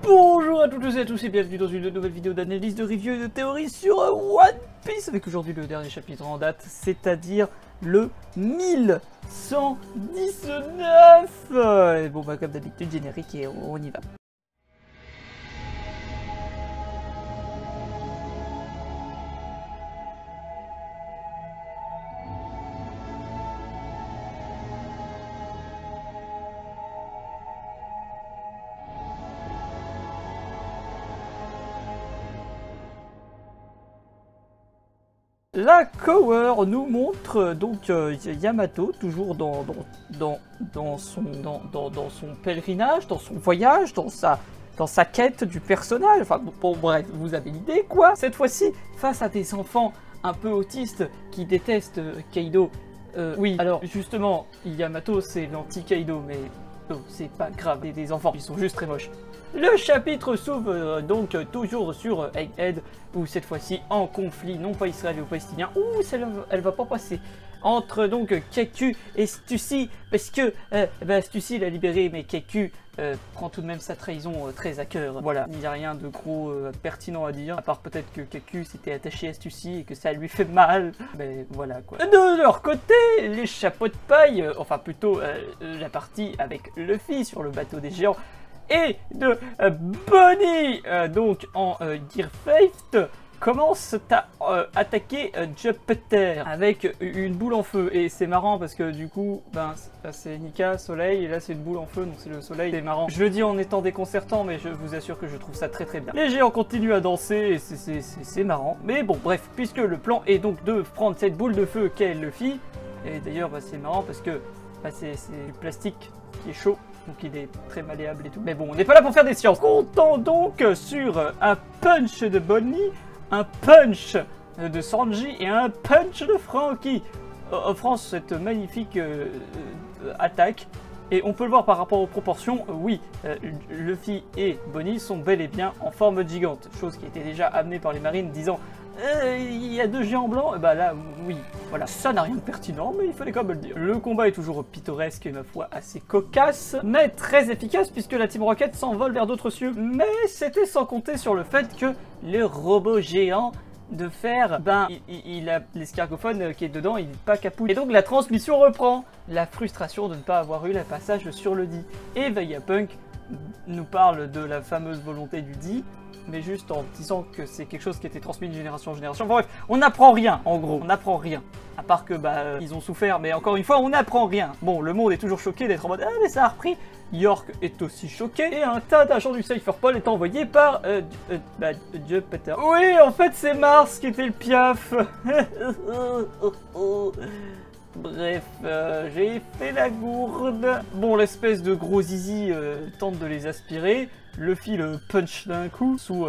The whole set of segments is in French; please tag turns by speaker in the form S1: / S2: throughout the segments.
S1: Bonjour à toutes et à tous et bienvenue dans une nouvelle vidéo d'analyse, de review et de théorie sur One Piece, avec aujourd'hui le dernier chapitre en date, c'est-à-dire le 1119. Et bon bah comme d'habitude, générique et on y va. La Cover nous montre donc Yamato toujours dans son pèlerinage, dans son voyage, dans sa quête du personnage. Enfin bon bref, vous avez l'idée quoi. Cette fois-ci face à des enfants un peu autistes qui détestent Kaido. Oui, alors justement Yamato c'est l'anti-Kaido, mais c'est pas grave, des enfants, ils sont juste très moches. Le chapitre s'ouvre donc toujours sur Egghead, où cette fois-ci en conflit, non pas israélo-palestinien, ouh celle-là elle va pas passer, entre donc Keku et Stussy, parce que Stussy l'a libéré, mais Keku prend tout de même sa trahison très à cœur. Voilà, il n'y a rien de gros pertinent à dire, à part peut-être que Keku s'était attaché à Stussy et que ça lui fait mal, mais voilà quoi. De leur côté, les chapeaux de paille, enfin plutôt la partie avec Luffy sur le bateau des géants, et de Bonnie, donc en Gear 5, commence à attaquer Jupiter avec une boule en feu. Et c'est marrant parce que du coup, c'est Nika, soleil, et là c'est une boule en feu, donc c'est le soleil. C'est marrant. Je le dis en étant déconcertant, mais je vous assure que je trouve ça très bien. Les géants continuent à danser et c'est marrant. Mais bon, bref, puisque le plan est donc de prendre cette boule de feu qu'est Luffy, et d'ailleurs c'est marrant parce que c'est du plastique qui est chaud. Donc il est très malléable et tout. Mais bon, on n'est pas là pour faire des sciences. Comptons donc sur un punch de Bonnie, un punch de Sanji et un punch de Franky, offrant cette magnifique attaque. Et on peut le voir par rapport aux proportions, oui, Luffy et Bonnie sont bel et bien en forme gigante. Chose qui était déjà amenée par les marines disant il y a deux géants blancs, et bah là, oui, voilà, ça n'a rien de pertinent, mais il fallait quand même le dire. Le combat est toujours pittoresque et ma foi assez cocasse, mais très efficace puisque la Team Rocket s'envole vers d'autres cieux. Mais c'était sans compter sur le fait que le robot géant de fer, il a l'escargophone qui est dedans, il n'est pas capouille. Et donc la transmission reprend. La frustration de ne pas avoir eu le passage sur le dit. Et Vegapunk nous parle de la fameuse volonté du dit, mais juste en disant que c'est quelque chose qui était transmis de génération en génération. Bref, on n'apprend rien, en gros, on n'apprend rien. À part que, ils ont souffert, mais encore une fois, on n'apprend rien. Bon, le monde est toujours choqué d'être en mode « Ah, mais ça a repris !» York est aussi choqué, et un tas d'agents du Cypherpol est envoyé par, Jupiter. Oui, en fait, c'est Mars qui était le piaf. Bref, j'ai fait la gourde. Bon, l'espèce de gros zizi tente de les aspirer. Luffy le punch d'un coup sous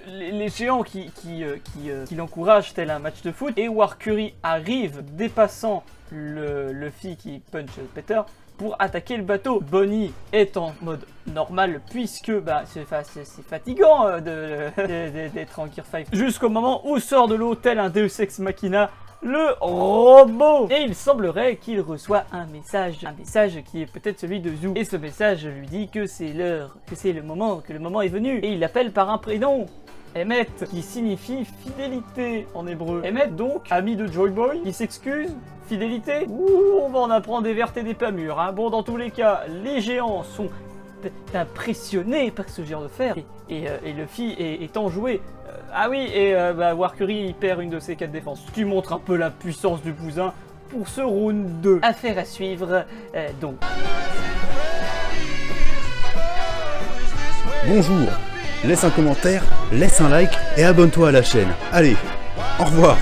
S1: les géants qui l'encouragent tel un match de foot. Et Warcury arrive dépassant le Luffy qui punch Peter pour attaquer le bateau. Bonnie est en mode normal puisque c'est fatigant d'être en Gear 5. Jusqu'au moment où sort de l'eau tel un Deus Ex Machina le robot, et il semblerait qu'il reçoit un message qui est peut-être celui de Zou, et ce message lui dit que c'est l'heure, que le moment est venu, et il l'appelle par un prénom, Emmet, qui signifie fidélité en hébreu. Emmet donc, ami de Joy Boy, qui s'excuse, fidélité, ouh, on va en apprendre des vertes et des pas mûres, hein. Bon, dans tous les cas, les géants sont impressionné par ce géant de fer, et Luffy est enjoué. Ah oui, et Warcury il perd une de ses 4 défenses, ce qui montre un peu la puissance du bousin pour ce round 2. Affaire à suivre, donc.
S2: Bonjour, laisse un commentaire, laisse un like et abonne-toi à la chaîne. Allez, au revoir.